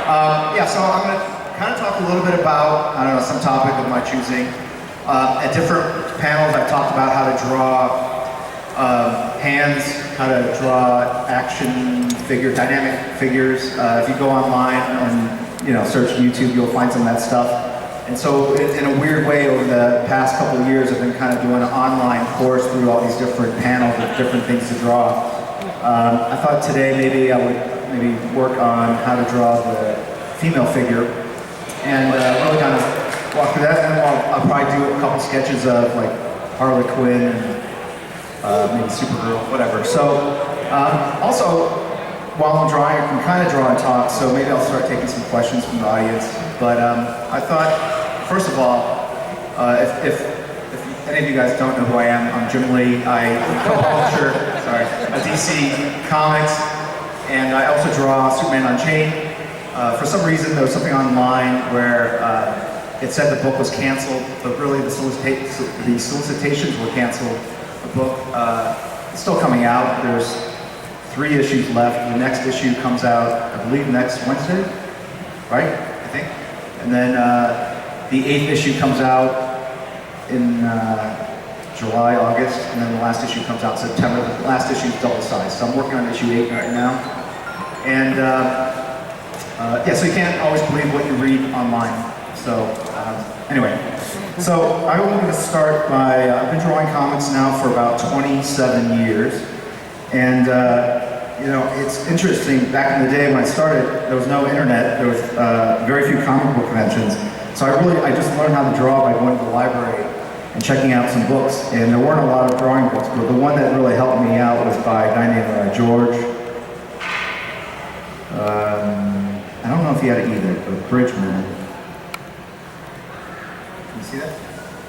Yeah, so I'm going to kind of talk a little bit about, I don't know, some topic of my choosing. At different panels, I've talked about how to draw hands, how to draw action figure, dynamic figures. If you go online and search YouTube, you'll find some of that stuff. And so, in a weird way, over the past couple of years, I've been kind of doing an online course through all these different panels with different things to draw. I thought today maybe I would work on how to draw the female figure, and really kind of walk through that. And then I'll probably do a couple sketches of like Harlequin and maybe Supergirl, whatever. So, also, while I'm drawing, I can kind of draw and talk, so maybe I'll start taking some questions from the audience. But I thought, first of all, if any of you guys don't know who I am, I'm Jim Lee. I co-publisher, of DC Comics, and I also draw Superman Unchained. For some reason, there was something online where it said the book was canceled, but really the solicitations were canceled. The book is still coming out. There's 3 issues left. The next issue comes out, I believe, next Wednesday, right? I think. And then the 8th issue comes out in July, August, and then the last issue comes out in September. The last issue is double size, so I'm working on issue 8 right now. And yeah, so you can't always believe what you read online. So anyway, so I wanted to start by, I've been drawing comics now for about 27 years. And it's interesting, back in the day when I started, there was no internet, there was very few comic book conventions. So I just learned how to draw by going to the library and checking out some books. And there weren't a lot of drawing books, but the one that really helped me out was by a guy named George. I don't know if he had it either, but Bridgman. Can you see that?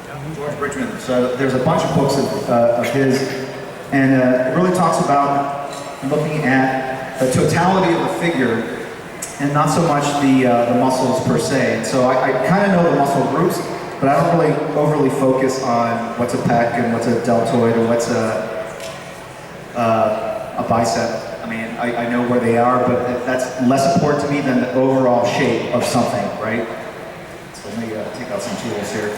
Yeah. George Bridgman. So there's a bunch of books of his, and it really talks about looking at the totality of the figure and not so much the muscles per se. So I kind of know the muscle groups, but I don't really overly focus on what's a pec and what's a deltoid and what's a bicep. I mean, I know where they are, but that's less important to me than the overall shape of something, right? So let me take out some tools here.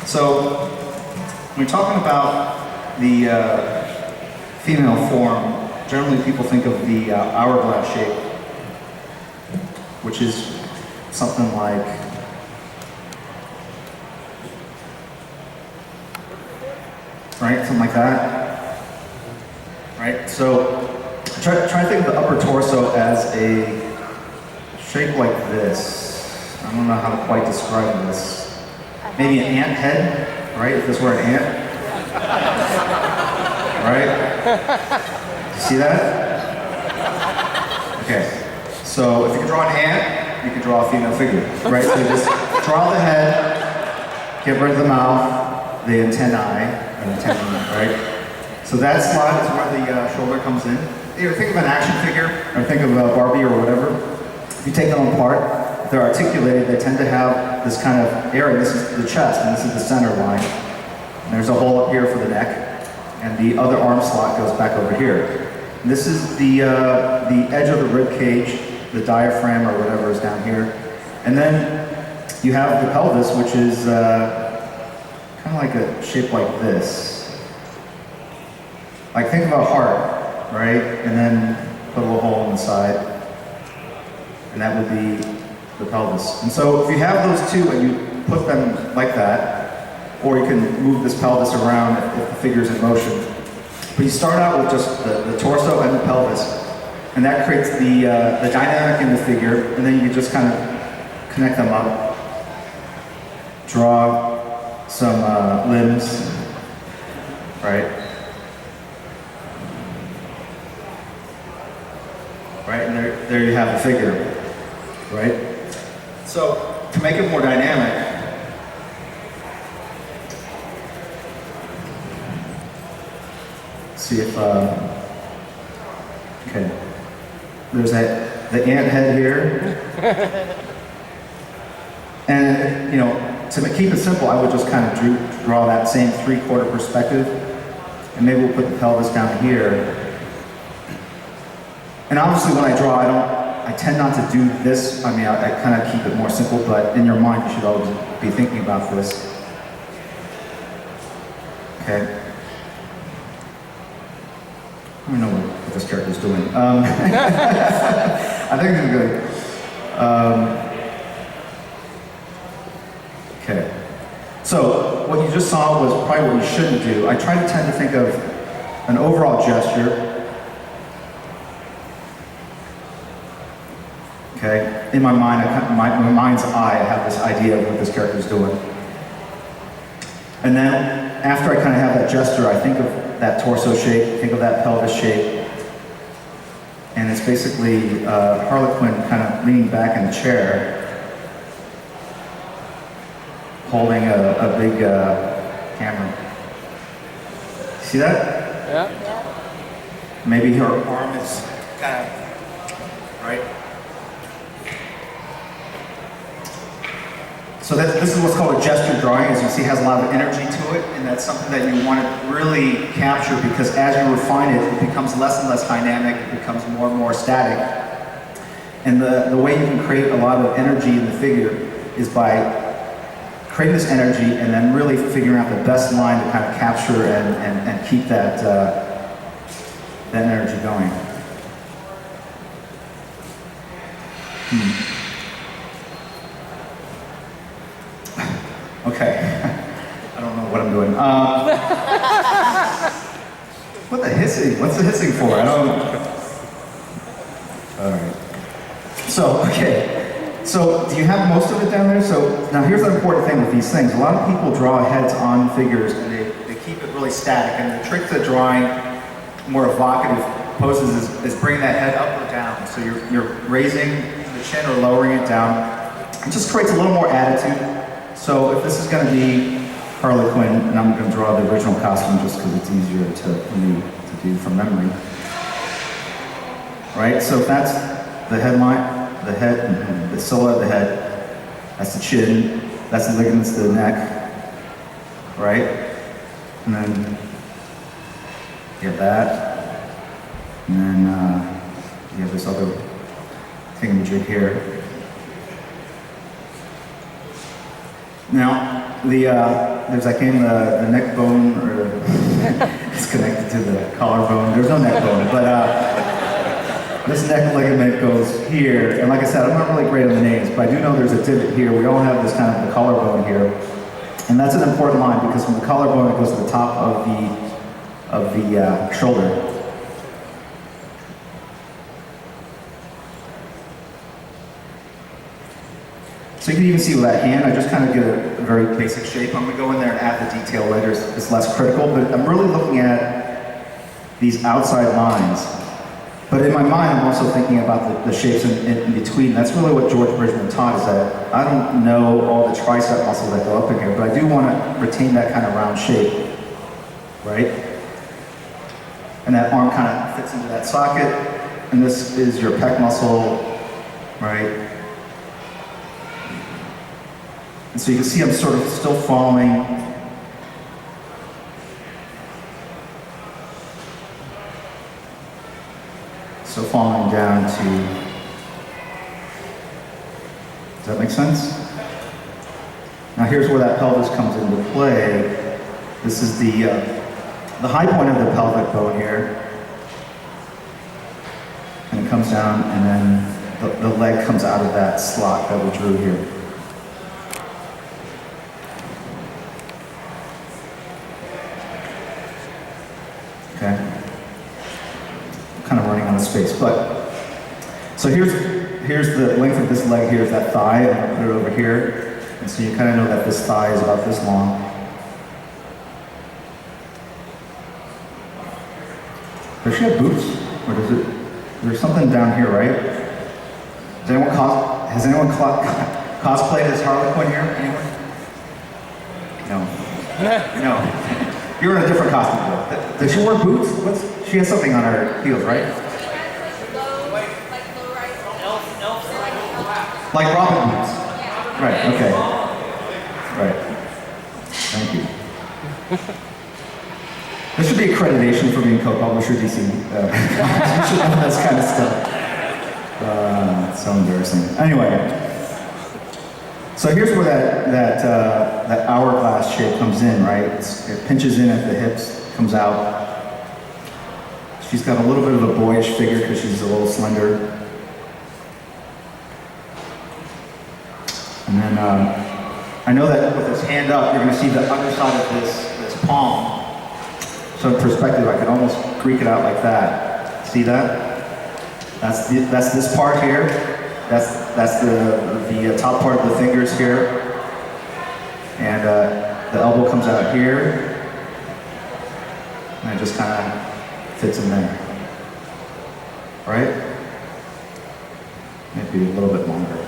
So when we're talking about the female form, generally people think of the hourglass shape, which is something like right, something like that, right? So try to think of the upper torso as a shape like this. I don't know how to quite describe this. Maybe an ant head, right? If this were an ant, right? See that? Okay. So if you can draw an ant, you can draw a female figure, right? So you just draw the head, get rid of the mouth, the antennae, right? So that slot is where the shoulder comes in. Either think of an action figure, or think of a Barbie or whatever. If you take them apart, if they're articulated, they tend to have this kind of area. This is the chest, and this is the center line. And there's a hole up here for the neck, and the other arm slot goes back over here. And this is the edge of the rib cage, the diaphragm or whatever is down here. And then you have the pelvis, which is kind of like a shape like this. Like think of a heart, right? And then put a little hole in the side. And that would be the pelvis. And so if you have those two and you put them like that, or you can move this pelvis around if the figure's in motion. But you start out with just the torso and the pelvis, and that creates the dynamic in the figure, and then you can just kind of connect them up, draw some limbs, right? Right, and there you have the figure, right? So to make it more dynamic, see if, okay, there's the ant head here, and to keep it simple, I would just kind of draw that same 3/4 perspective, and maybe we'll put the pelvis down here. And obviously when I draw, I I tend not to do this. I mean, I kind of keep it more simple, but in your mind, you should always be thinking about this. Okay. I don't know what this character's doing. I think it's good. Okay. So what you just saw was probably what you shouldn't do. I try to tend to think of an overall gesture. Okay. In my mind, my mind's eye, I have this idea of what this character's doing. And then after I kind of have that gesture, I think of that torso shape, think of that pelvis shape. And it's basically Harlequin kind of leaning back in the chair, holding a big hammer. See that? Yeah. Maybe her arm is kind of, right? So this is what's called a gesture drawing. As you see, it has a lot of energy to it, and that's something that you want to really capture, because as you refine it, it becomes less and less dynamic, it becomes more and more static. And the way you can create a lot of energy in the figure is by creating this energy and then really figuring out the best line to kind of capture and keep that energy going. Okay, I don't know what I'm doing. What the hissing? What's the hissing for? I don't know. All right. So, okay. So, do you have most of it down there? So, now here's the important thing with these things. A lot of people draw heads on figures and they keep it really static. And the trick to drawing more evocative poses is bringing that head up or down. So you're raising the chin or lowering it down. It just creates a little more attitude. So if this is going to be Harlequin, and I'm going to draw the original costume just because it's easier for me to do from memory. Right, so if that's the headline, the head, the silhouette of the head, that's the chin, that's the ligaments to the neck, right? And then you have that, and then you have this other thingamajig here. Now, there's like in the neck bone, or it's connected to the collarbone. There's no neck bone, but this neck ligament goes here. And like I said, I'm not really great on the names, but I do know there's a divot here. We all have this kind of the collarbone here. And that's an important line because from the collarbone, it goes to the top of the shoulder. So you can even see with that hand, I just kind of get a very basic shape. I'm going to go in there and add the detail later. It's less critical, but I'm really looking at these outside lines. But in my mind, I'm also thinking about the shapes in between. That's really what George Bridgman taught, is that I don't know all the tricep muscles that go up in here, but I do want to retain that kind of round shape, right? And that arm kind of fits into that socket, and this is your pec muscle, right? And so you can see I'm sort of still following down to, does that make sense? Now here's where that pelvis comes into play. This is the high point of the pelvic bone here. And it comes down, and then the leg comes out of that slot that we drew here. Okay. Kind of running out of space, but so here's the length of this leg. Here's that thigh. I'm gonna put it over here, and so you kind of know that this thigh is about this long. Does she have boots, or does it? There's something down here, right? Has anyone cosplayed as Harlequin here? Anyone? No. No. You're in a different costume though. Does she wear boots? She has something on her heels, right? Like Robin boots. Right, okay. Right. Thank you. There should be accreditation for being co-publisher DC. You should know this kind of stuff. It's so embarrassing. Anyway, so here's where that hourglass shape comes in, right? It pinches in at the hips, comes out. She's got a little bit of a boyish figure because she's a little slender. And then I know that with this hand up, you're going to see the underside of this palm. So in perspective, I could almost Greek it out like that. See that? That's this part here. That's the top part of the fingers here. And the elbow comes out here. And it just kind of fits in there. Right? Maybe a little bit longer.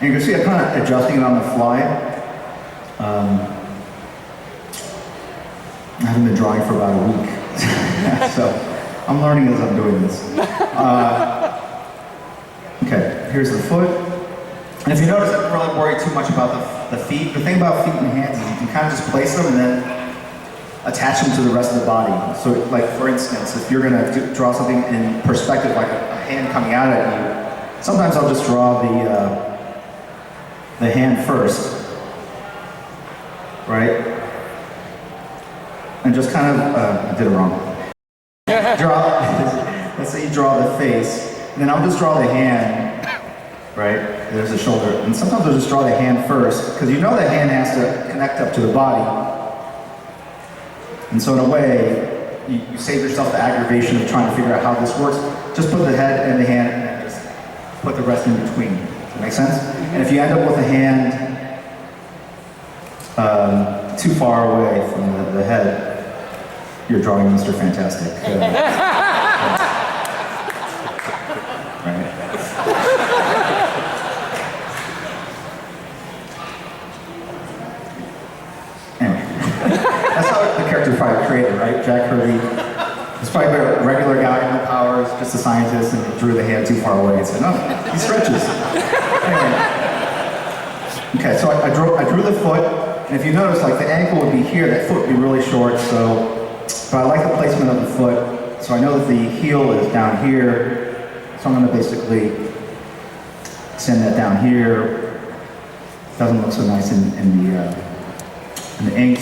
And you can see I'm kind of adjusting it on the fly. I haven't been drawing for about a week, so I'm learning as I'm doing this. Okay, here's the foot. And if you notice, I don't really worry too much about the feet. The thing about feet and hands is you can kind of just place them and then attach them to the rest of the body. So, like for instance, if you're going to draw something in perspective, like a hand coming out at you, sometimes I'll just draw the hand first, right? And just kind of, I did it wrong. Let's say you draw the face, and then I'll just draw the hand, right? There's the shoulder. And sometimes I'll just draw the hand first, because you know the hand has to connect up to the body. And so in a way, you save yourself the aggravation of trying to figure out how this works. Just put the head and the hand, and then just put the rest in between. Does that make sense? And if you end up with a hand too far away from the head, you're drawing Mr. Fantastic. Right. Anyway, that's how the character probably created, right? Jack Kirby. He's probably a regular guy, no powers, just a scientist, and drew the hand too far away and said, "No, he stretches." Anyway. Okay, so I drew the foot, and if you notice, like the ankle would be here, that foot would be really short, but I like the placement of the foot, so I know that the heel is down here, so I'm going to basically send that down here. Doesn't look so nice in the ink,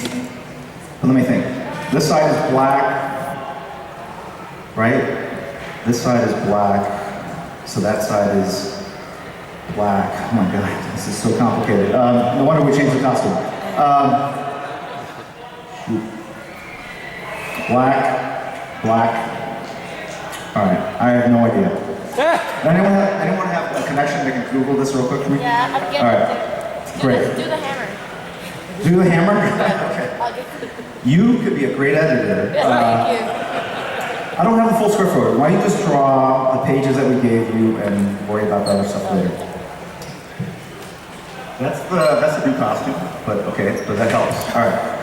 but let me think. This side is black, right? This side is black, so that side is black. Oh my God, this is so complicated. No wonder we changed the costume. Black. All right, I have no idea. Anyone have a connection that can Google this real quick for me? Yeah, I'm getting All right, great. Do the hammer. Do the hammer? Okay. You could be a great editor. Thank you. I don't have the full script for it. Why don't you just draw the pages that we gave you and worry about the other stuff later? That's the new costume, but okay, but that helps. All right.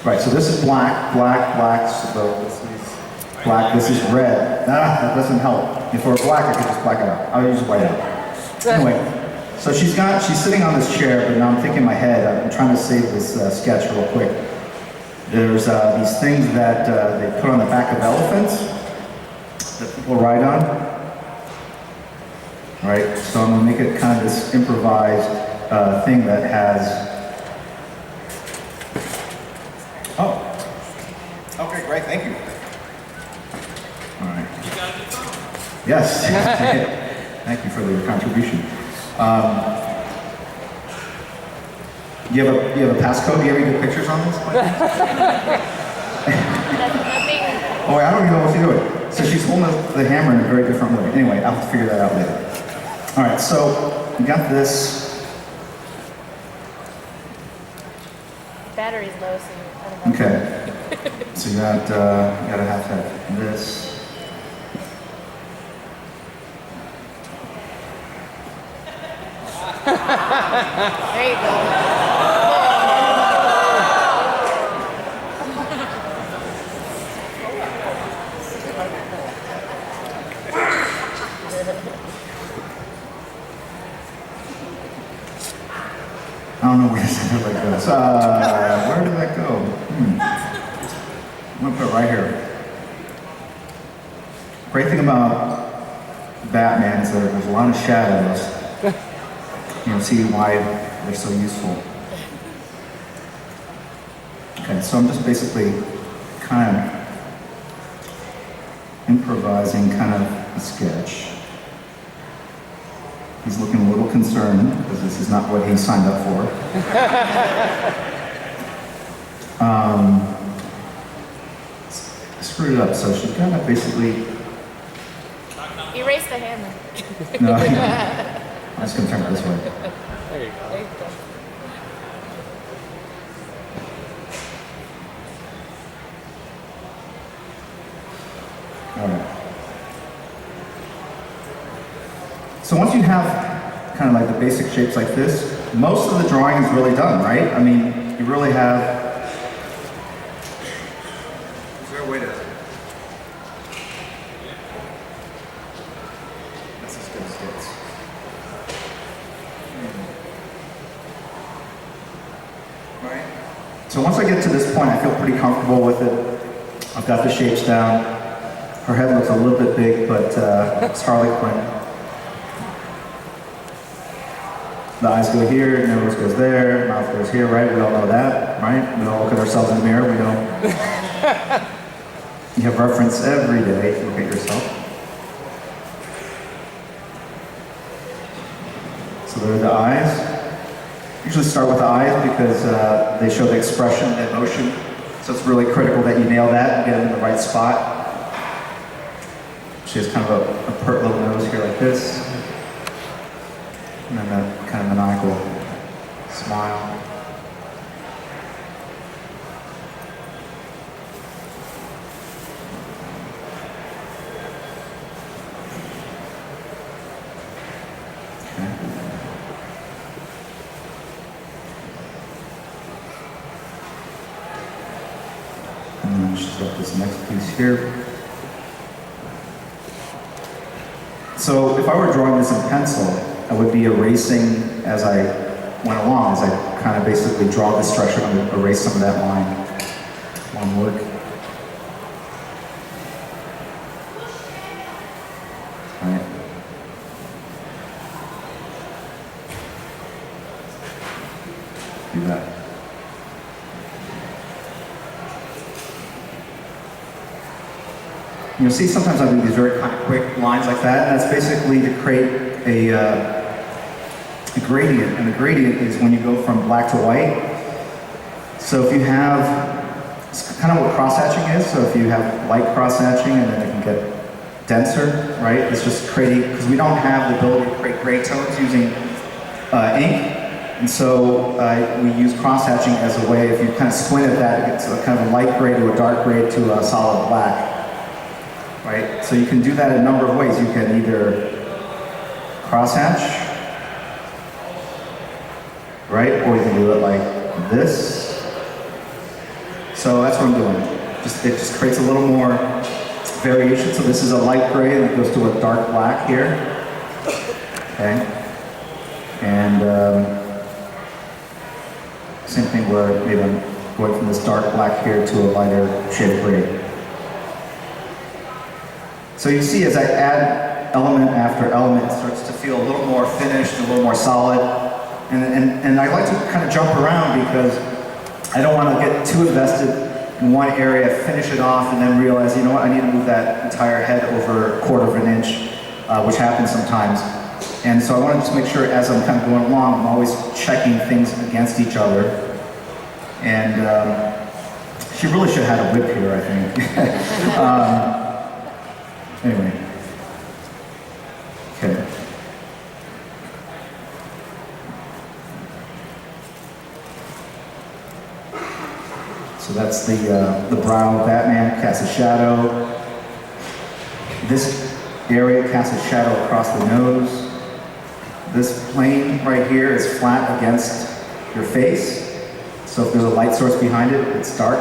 Right, so this is black, so this is black, this is red. That doesn't help. If it were black, I could just black it out. I'll use white out. Anyway, so she's sitting on this chair, but now I'm thinking in my head, I'm trying to save this sketch real quick. There's these things that they put on the back of elephants that people ride on. All right, so I'm gonna make it kind of this improvised thing that has. Oh, okay, great, thank you. All right. Yes, thank you for your contribution. You have a passcode? Do you have any good pictures on this? Oh, I don't even know what she's doing. So she's holding the hammer in a very different way. Anyway, I'll have to figure that out later. All right, so we got this. Battery's low, so I don't know. Okay. So you gotta have this. There you go. I don't know where to send it like this. Where did that go? I'm gonna gonna put it right here. Great thing about Batman is that there's a lot of shadows. You'll see why they're so useful. Okay, so I'm just basically kind of improvising kind of a sketch. He's looking a little concerned because this is not what he signed up for. Screwed it up, so she's kind of basically... Erase the hammer. No, I'm just going to turn it this way. There you go. There you go. All right. So once you have kind of like the basic shapes like this, most of the drawing is really done, right? I mean, you really have... Is there a way to... That's as good as it gets. Right? So once I get to this point, I feel pretty comfortable with it. I've got the shapes down. Her head looks a little bit big, but it's Harlequin. The eyes go here, nose goes there, mouth goes here, right? We all know that, right? We all look at ourselves in the mirror, we know. You have reference every day to look at yourself. So there are the eyes. Usually start with the eyes because they show the expression, the emotion. So it's really critical that you nail that and get it in the right spot. She has kind of a pert little nose here like this. And then that kind of maniacal smile. Okay. And then she's got this next piece here. So if I were drawing this in pencil, I would be erasing as I went along, as I kind of basically draw this structure and erase some of that line work. Right. Do that. You'll see sometimes I do these very kind of quick lines like that, and that's basically to create a gradient, and the gradient is when you go from black to white. So if you have, it's kind of what cross-hatching is, so if you have light cross-hatching and then it can get denser, right? It's just creating, because we don't have the ability to create gray tones using ink, and so we use cross-hatching as a way, if you kind of squint at that, it's a kind of a light gray to a dark gray to a solid black, right? So you can do that in a number of ways. You can either cross-hatch, right? Or you can do it like this. So that's what I'm doing. It just creates a little more variation. So this is a light gray and it goes to a dark black here. Okay. And same thing where maybe I'm going from this dark black here to a lighter shade of gray. So you see as I add element after element, it starts to feel a little more finished, a little more solid. And I like to kind of jump around because I don't want to get too invested in one area, finish it off, and then realize, you know what, I need to move that entire head over a quarter of an inch, which happens sometimes. And so I want to just make sure as I'm kind of going along, I'm always checking things against each other. And she really should have had a whip here, I think. Anyway. Okay. So that's the brow of Batman, casts a shadow. This area casts a shadow across the nose. This plane right here is flat against your face. So if there's a light source behind it, it's dark.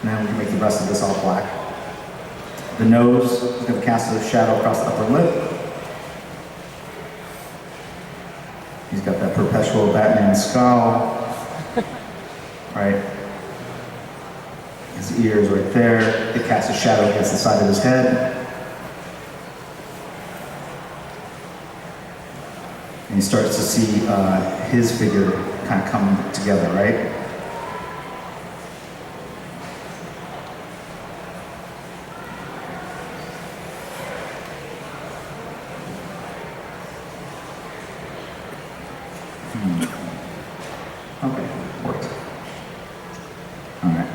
And then we can make the rest of this all black. The nose is going to cast a shadow across the upper lip. He's got that perpetual Batman scowl. Right. His ears right there. It casts a shadow against the side of his head. And he starts to see his figure kind of come together, right? Okay, worked. All right.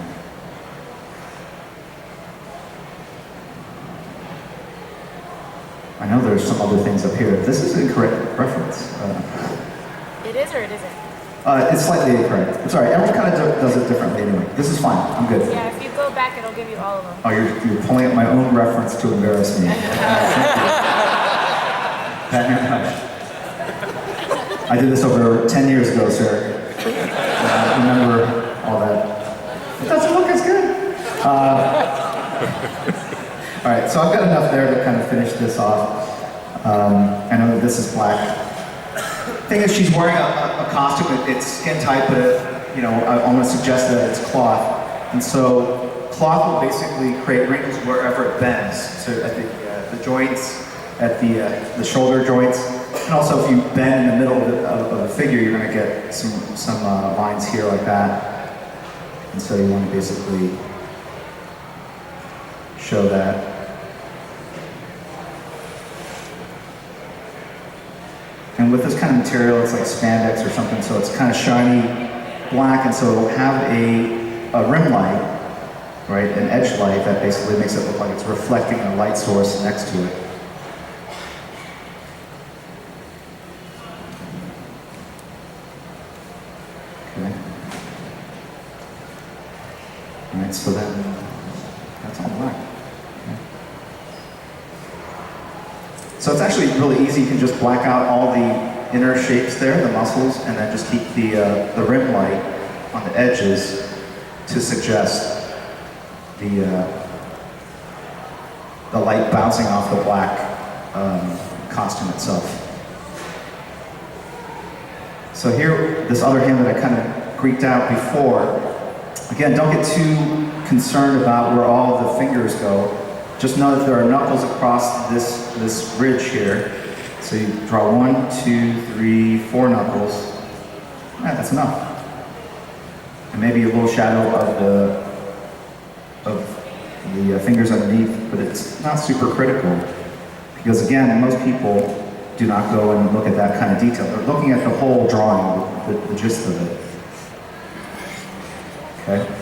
I know there's some other things up here. This is an incorrect reference. It is or it isn't? It's slightly incorrect. It's all right. Everyone kind of does it differently anyway. This is fine. I'm good. Yeah, if you go back, it'll give you all of them. Oh, you're pulling up my own reference to embarrass me. Batman Hush. I did this over 10 years ago, sir. Remember all that. It doesn't look as good. All right, so I've got enough there to kind of finish this off. I know that this is black. Thing is, she's wearing a costume. It's skin tight, but you know, I want to suggest that it's cloth. And so cloth will basically create wrinkles wherever it bends. So at the joints, at the shoulder joints, and also if you bend in the middle of the figure, you're going to get some lines here like that. And so you want to basically show that. And with this kind of material, it's like spandex or something, so it's kind of shiny black, and so it'll have a rim light, right, an edge light that basically makes it look like it's reflecting a light source next to it. Okay. All right, so that's all black. So it's actually really easy. You can just black out all the inner shapes there, the muscles, and then just keep the rim light on the edges to suggest the light bouncing off the black costume itself. So here, this other hand that I kind of creaked out before, again, don't get too concerned about where all the fingers go. Just know that there are knuckles across this ridge here. So you draw 1, 2, 3, 4 knuckles. Yeah, that's enough. And maybe a little shadow of the fingers underneath, but it's not super critical. Because again, most people do not go and look at that kind of detail. They're looking at the whole drawing, the gist of it. Okay?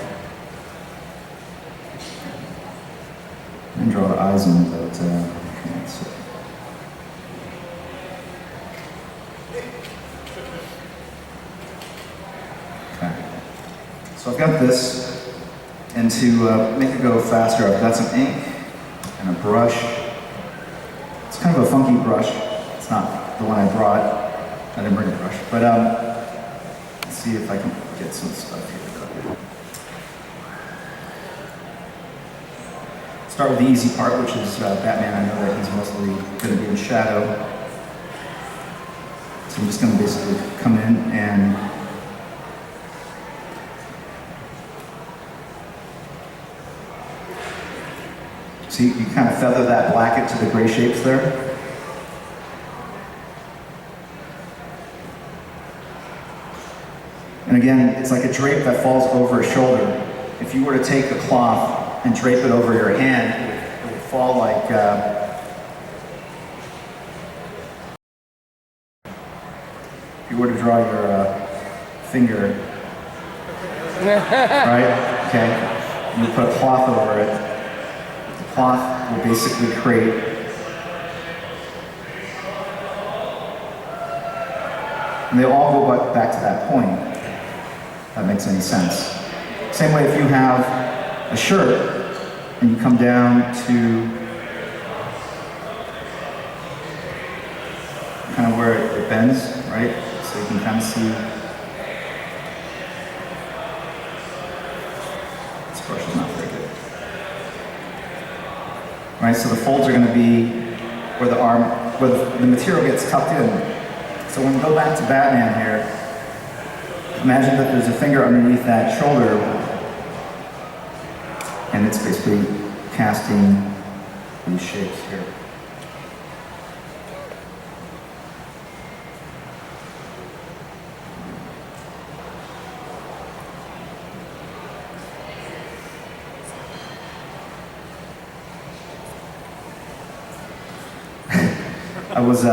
And draw the eyes in, but can't see. Okay. So I've got this, and to make it go faster, I've got some ink and a brush. It's kind of a funky brush. It's not the one I brought. I didn't bring a brush, but let's see if I can get some stuff here. Start with the easy part, which is Batman. I know that he's mostly going to be in shadow. So I'm just going to basically come in and see, you kind of feather that black into the gray shapes there. And again, it's like a drape that falls over a shoulder. If you were to take the cloth and drape it over your hand, it would fall like if you were to draw your finger, right? Okay, and you put a cloth over it. The cloth will basically create and they all go back to that point. If that makes any sense. Same way if you have a shirt and you come down to kind of where it bends, right? So you can kind of see. This brush is not very good. Right, so the folds are going to be where the arm, where the material gets tucked in. So when we go back to Batman here, imagine that there's a finger underneath that shoulder. And it's basically casting these shapes here. I was,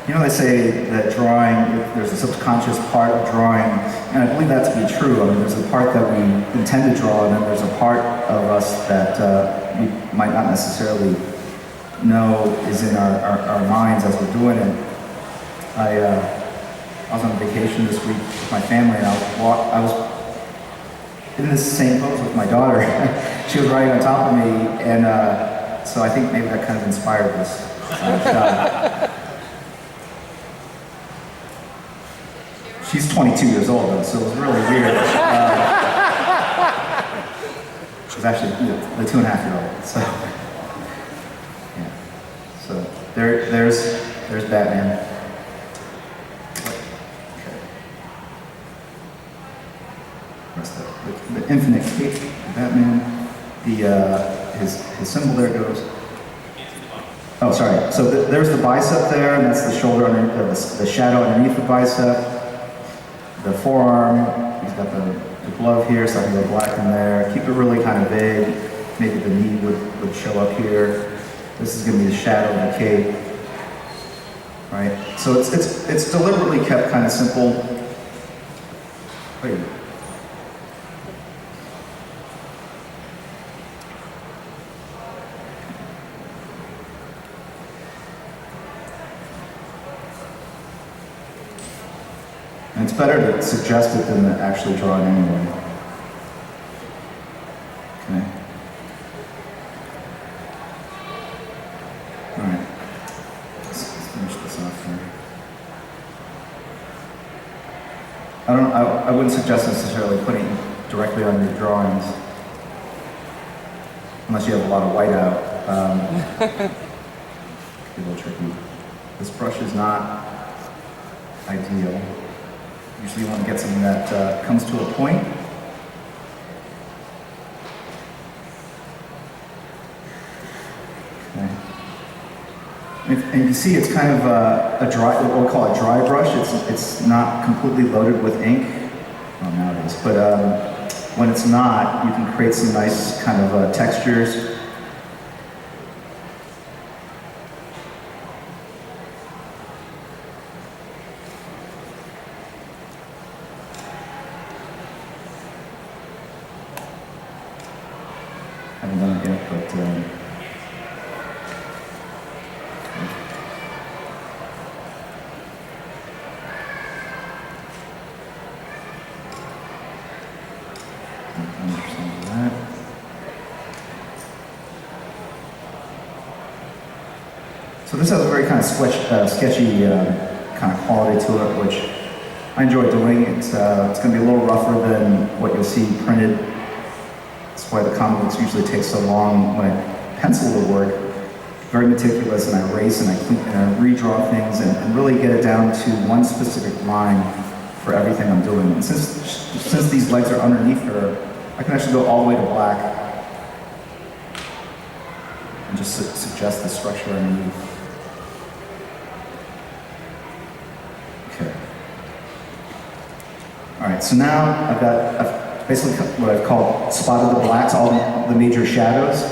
you know, they say that drawing, there's a subconscious part of drawing, and I believe that to be true. I mean, there's a part that we intend to draw, and then there's a part of us that we might not necessarily know is in our minds as we're doing it. I was on vacation this week with my family, and I was in this same pose with my daughter. She was riding on top of me, and so I think maybe that kind of inspired this shot. She's 22 years old though, so it was really weird. She's actually the 2.5-year-old, so yeah. So there's Batman. Okay. That's the infinite cape, Batman. His symbol there goes. Oh, sorry. So there's the bicep there, and that's the shoulder underneath, the shadow underneath the bicep. The forearm, he's got the glove here, so I can go black in there. Keep it really kind of vague. Maybe the knee would show up here. This is going to be the shadow of the cape, right? So it's deliberately kept kind of simple. Wait. And it's better to suggest it than to actually draw it anyway. Okay. All right. Let's finish this off here. I wouldn't suggest necessarily putting it directly on your drawings, unless you have a lot of whiteout. It's a little tricky. This brush is not ideal. Usually you want to get something that comes to a point. Okay. And you see it's kind of a dry, what we call a dry brush. It's not completely loaded with ink. Well, now it is. But when it's not, you can create some nice kind of textures. Haven't done it yet, but understand that. So this has a very kind of sketchy kind of quality to it, which I enjoy doing. It's going to be a little rougher than what you'll see printed. That's why the comic books usually take so long when I pencil the work. Very meticulous, and I erase and I redraw things and really get it down to one specific line for everything I'm doing. And since these legs are underneath her, I can actually go all the way to black and just suggest the structure underneath. Okay. All right, so now I've basically what I've called spotted the blacks, all the major shadows,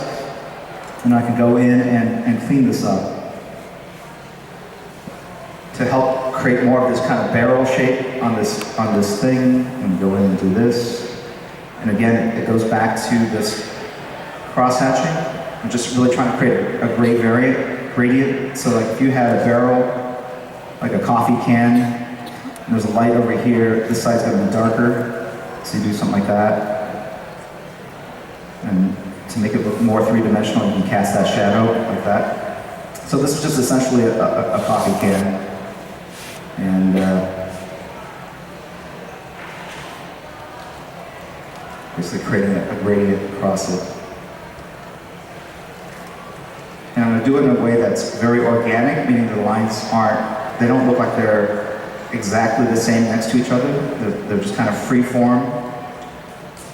and I can go in and clean this up to help create more of this kind of barrel shape on this thing. I'm going to go in and do this. And again, it goes back to this cross-hatching. I'm just really trying to create a gray gradient. So like if you had a barrel, like a coffee can, and there's a light over here, this side's gonna be darker. So you do something like that. And to make it look more three-dimensional, you can cast that shadow like that. So this is just essentially a coffee can. And basically creating a gradient across it. And I'm going to do it in a way that's very organic, meaning the lines they don't look like they're exactly the same next to each other. They're just kind of free form.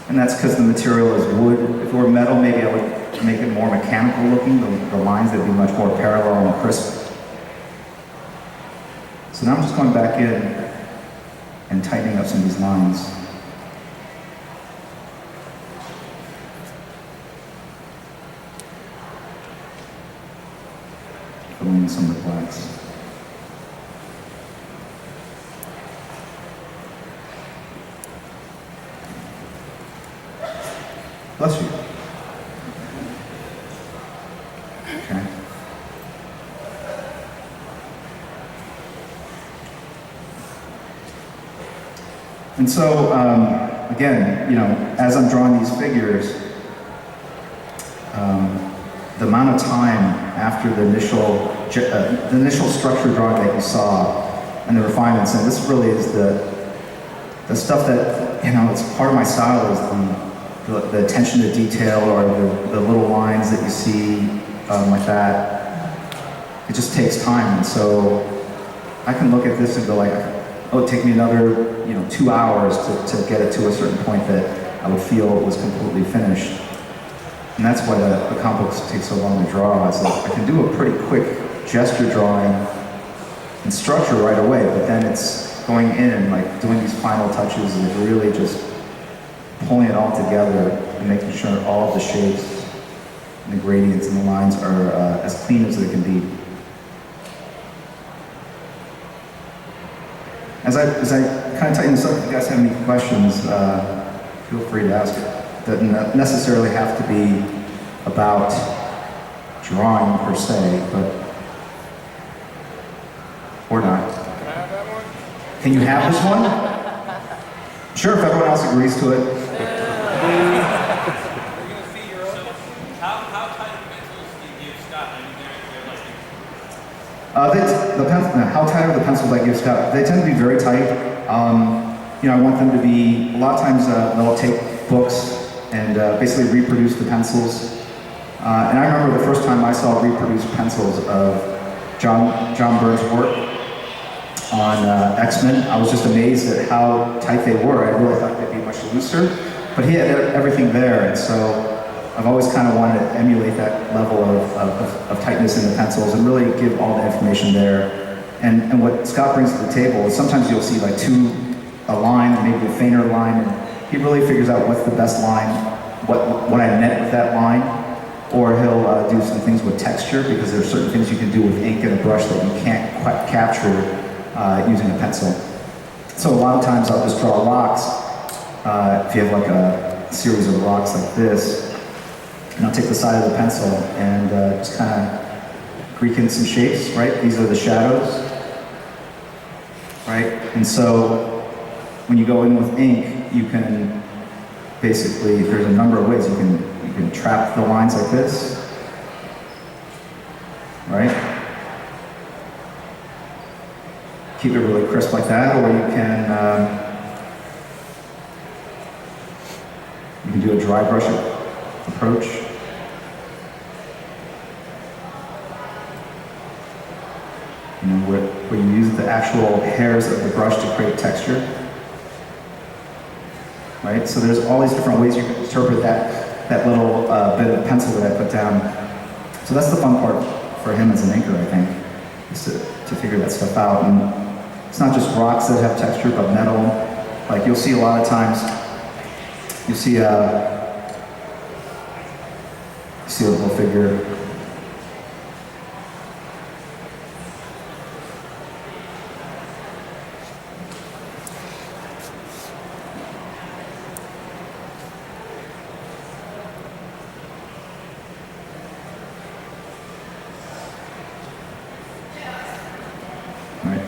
And that's because the material is wood. If it were metal, maybe I would make it more mechanical looking. The lines would be much more parallel and crisp. So now I'm just going back in and tightening up some of these lines. Filling in some of the blacks. Bless you. Okay. And so, again, you know, as I'm drawing these figures, the amount of time after the initial structure drawing that you saw and the refinements, and this really is the stuff that, you know, it's part of my style, is the attention to detail, or the little lines that you see like that. It just takes time, and so I can look at this and go like, oh, it'd take me another 2 hours to get it to a certain point that I would feel it was completely finished. And that's why the comic books take so long to draw. Is that I can do a pretty quick gesture drawing and structure right away, but then it's going in and like doing these final touches and really just pulling it all together and making sure all of the shapes and the gradients and the lines are as clean as they can be. As I kind of tighten this up, if you guys have any questions, feel free to ask it. Doesn't necessarily have to be about drawing per se, but or not. Can I have that one? Can you have this one? Sure, if everyone else agrees to it. We're gonna see your own. How tight of pencils do you give Scott? I mean, they're like. How tight are the pencils I give Scott? They tend to be very tight. I want them to be, a lot of times they'll take books and basically reproduce the pencils. And I remember the first time I saw reproduced pencils of John Byrne's work on X-Men. I was just amazed at how tight they were. I really thought they'd be much looser, but he had everything there, and so I've always kind of wanted to emulate that level of tightness in the pencils and really give all the information there. And what Scott brings to the table is sometimes you'll see like a line, maybe a fainter line, and he really figures out what's the best line, what I meant with that line, or he'll do some things with texture, because there are certain things you can do with ink and a brush that you can't quite capture using a pencil. So a lot of times I'll just draw rocks. If you have like a series of rocks like this, and I'll take the side of the pencil and just kind of greek in some shapes, right? These are the shadows, right? And so when you go in with ink, you can basically, there's a number of ways you can trap the lines like this, right? Keep it really crisp like that, or you can do a dry brush approach. Where you use the actual hairs of the brush to create texture. Right? So there's all these different ways you can interpret that little bit of pencil that I put down. So that's the fun part for him as an inker, I think, is to figure that stuff out. And it's not just rocks that have texture, but metal. Like you'll see a lot of times, you see a little figure.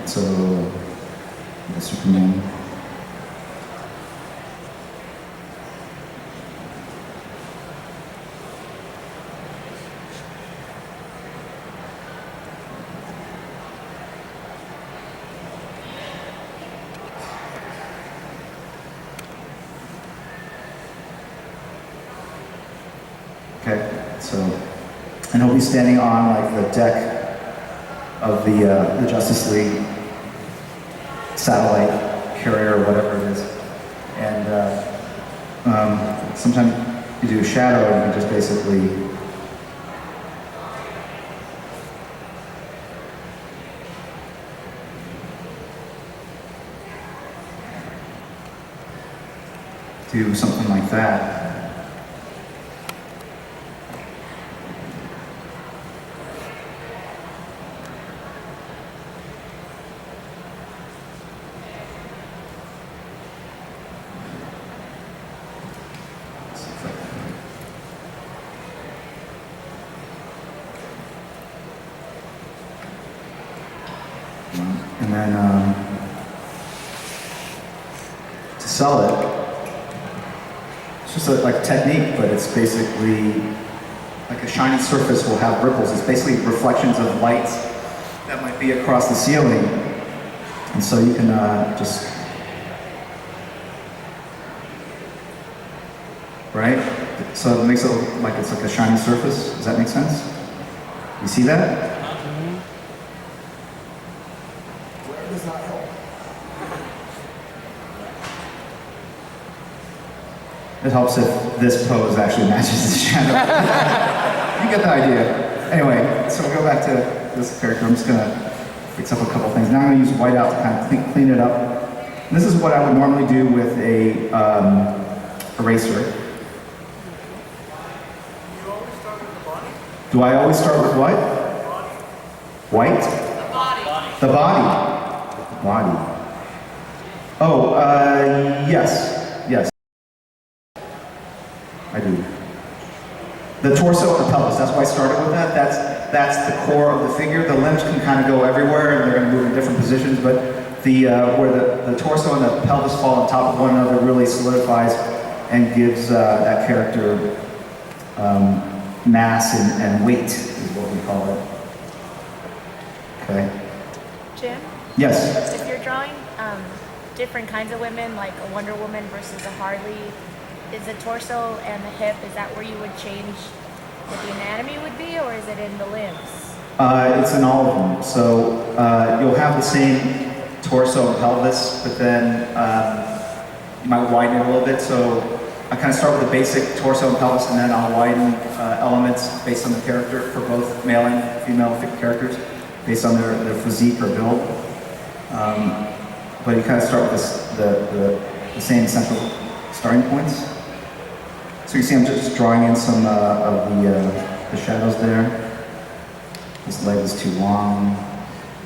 So, the Superman. Okay, so, and he'll be standing on like the deck of the Justice League satellite carrier or whatever it is. And sometimes you do a shadow and you can just basically do something like that. And then to sell it, it's just like a technique, but it's basically like a shiny surface will have ripples. It's basically reflections of lights that might be across the ceiling. And so you can just, right? So it makes it look like it's like a shiny surface. Does that make sense? You see that? Does not help. It helps if this pose actually matches the shadow. You get the idea. Anyway, so we'll go back to this character. I'm just gonna fix up a couple things. Now I'm gonna use whiteout to kind of clean it up. And this is what I would normally do with a eraser. You always start with the body? Do I always start with what? White? The body. The body. Body. Oh, yes. Yes. I do. The torso and the pelvis, that's why I started with that. That's the core of the figure. The limbs can kind of go everywhere and they're going to move in different positions, but where the torso and the pelvis fall on top of one another really solidifies and gives that character mass and weight, is what we call it. Okay. Jim, Yes. if you're drawing different kinds of women, like a Wonder Woman versus a Harley, is the torso and the hip, is that where you would change what the anatomy would be, or is it in the limbs? It's in all of them. So you'll have the same torso and pelvis, but then you might widen it a little bit. So I kind of start with the basic torso and pelvis, and then I'll widen elements based on the character for both male and female characters, based on their physique or build. But you kind of start with the same central starting points. So you see I'm just drawing in some of the shadows there. This leg is too long,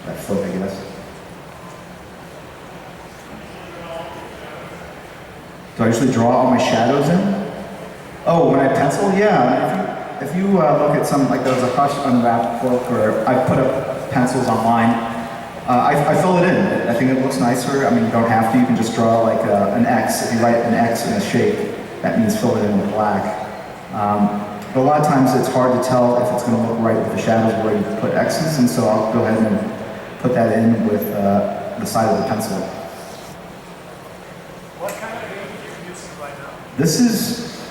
that foot I guess. Do I usually draw all my shadows in? Oh, when I pencil? Yeah. If you look at some, like there was a Hush Unwrapped book, or I put up pencils online, I fill it in. I think it looks nicer. I mean, you don't have to. You can just draw like an X. If you write an X in a shape, that means fill it in with black. But a lot of times it's hard to tell if it's going to look right with the shadows where you put X's, and so I'll go ahead and put that in with the side of the pencil. What kind of ink are you using right now? This is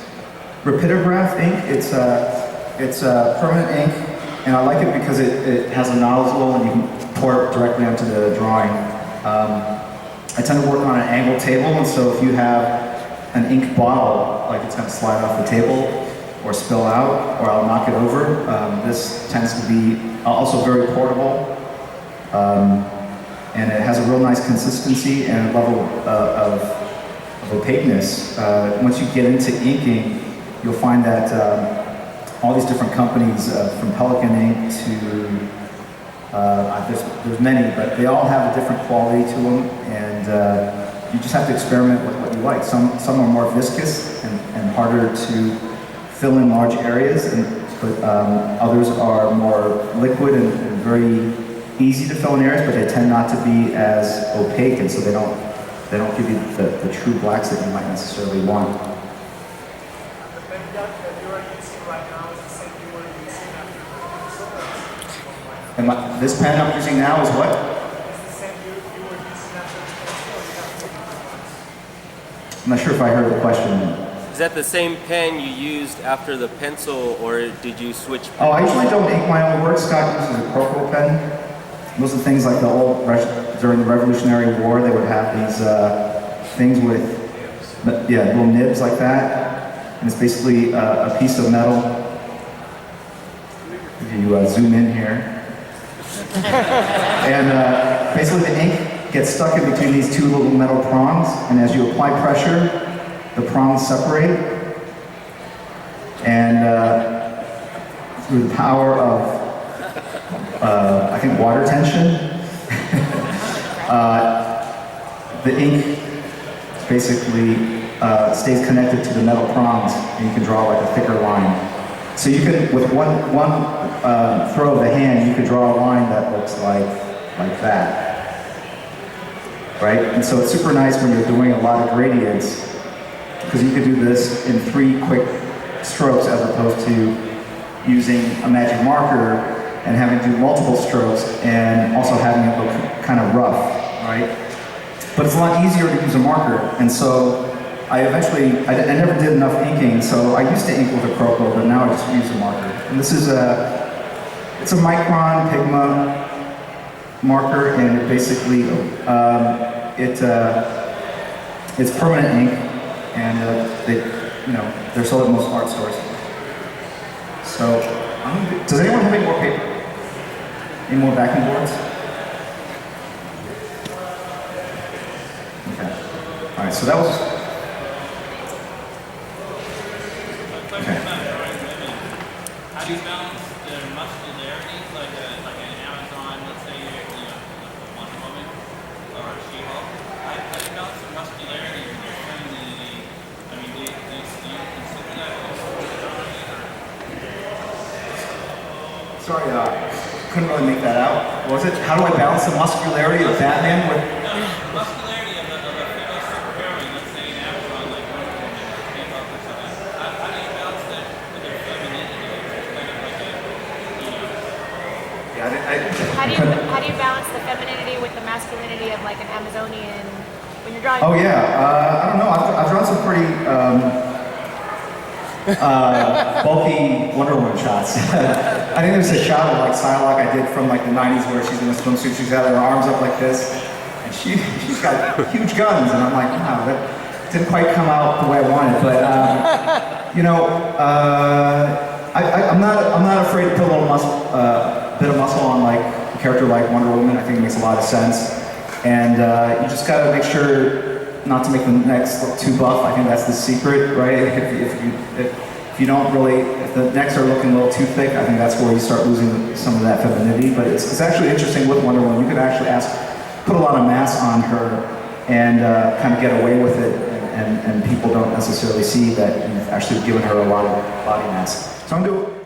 Rapidograph ink. It's a permanent ink, and I like it because it has a nozzle and you can pour it directly onto the drawing. I tend to work on an angled table, and so if you have an ink bottle, like it's going to slide off the table or spill out, or I'll knock it over. This tends to be also very portable, and it has a real nice consistency and a level of opaqueness. Once you get into inking, you'll find that all these different companies, from Pelican ink to there's many, but they all have a different quality to them, and you just have to experiment with what you like. Some are more viscous and harder to fill in large areas, but others are more liquid and very easy to fill in areas, but they tend not to be as opaque, and so they don't give you the true blacks that you might necessarily want. The pen that you are using right now is the same you were using after the pencil? This pen I'm using now is what? It's the same you were using after the pencil, or you have different ones? I'm not sure if I heard the question. Is that the same pen you used after the pencil, or did you switch? Oh, I usually don't ink my own work. Scott uses a Corporal pen. Those are things like during the Revolutionary War, they would have these things with, little nibs like that. And it's basically a piece of metal. If you zoom in here. And basically the ink gets stuck in between these two little metal prongs, and as you apply pressure, the prongs separate. And through the power of, I think, water tension, the ink basically stays connected to the metal prongs, and you can draw like a thicker line. So you can, with one throw of the hand, you could draw a line that looks like that, right? And so it's super nice when you're doing a lot of gradients, because you could do this in 3 quick strokes as opposed to using a magic marker and having to do multiple strokes and also having it look kind of rough, right? But it's a lot easier to use a marker, and so I never did enough inking, so I used to ink with a Croco, but now I just use a marker. And this is it's a Micron Pigma marker, and it basically, it's permanent ink, and they're sold at most art stores. So, does anyone have any more paper? Any more backing boards? Okay. All right, so that was. Okay. How do you balance the muscularity, like an Amazon, let's say you're a Wonder Woman or a She-Hulk? How do you balance the muscularity when you're showing I mean, do you consider that also? Sorry, couldn't really make that out. What was it? How do I balance the muscularity of Batman with? No, the muscularity of a female superhero, let's say an Amazon, like Wonder Woman or She-Hulk or something. How do you balance that with their femininity? Kind of like a, Yeah, How do you balance the femininity with the masculinity of like an Amazonian when you're drawing? Oh yeah, I don't know. I've drawn some pretty bulky Wonder Woman shots. I think there's a shot of like Psylocke I did from like the 90s where she's in a swimsuit. She's got her arms up like this, and she's got huge guns, and I'm like, wow, that didn't quite come out the way I wanted. But I'm not afraid to put a little bit of muscle on like a character like Wonder Woman. I think it makes a lot of sense. And you just gotta make sure not to make the necks look too buff. I think that's the secret, right? If you don't really, if the necks are looking a little too thick, I think that's where you start losing some of that femininity. But it's actually interesting with Wonder Woman. You can actually put a lot of mass on her and kind of get away with it, and people don't necessarily see that you've actually given her a lot of body mass. So I'm doing.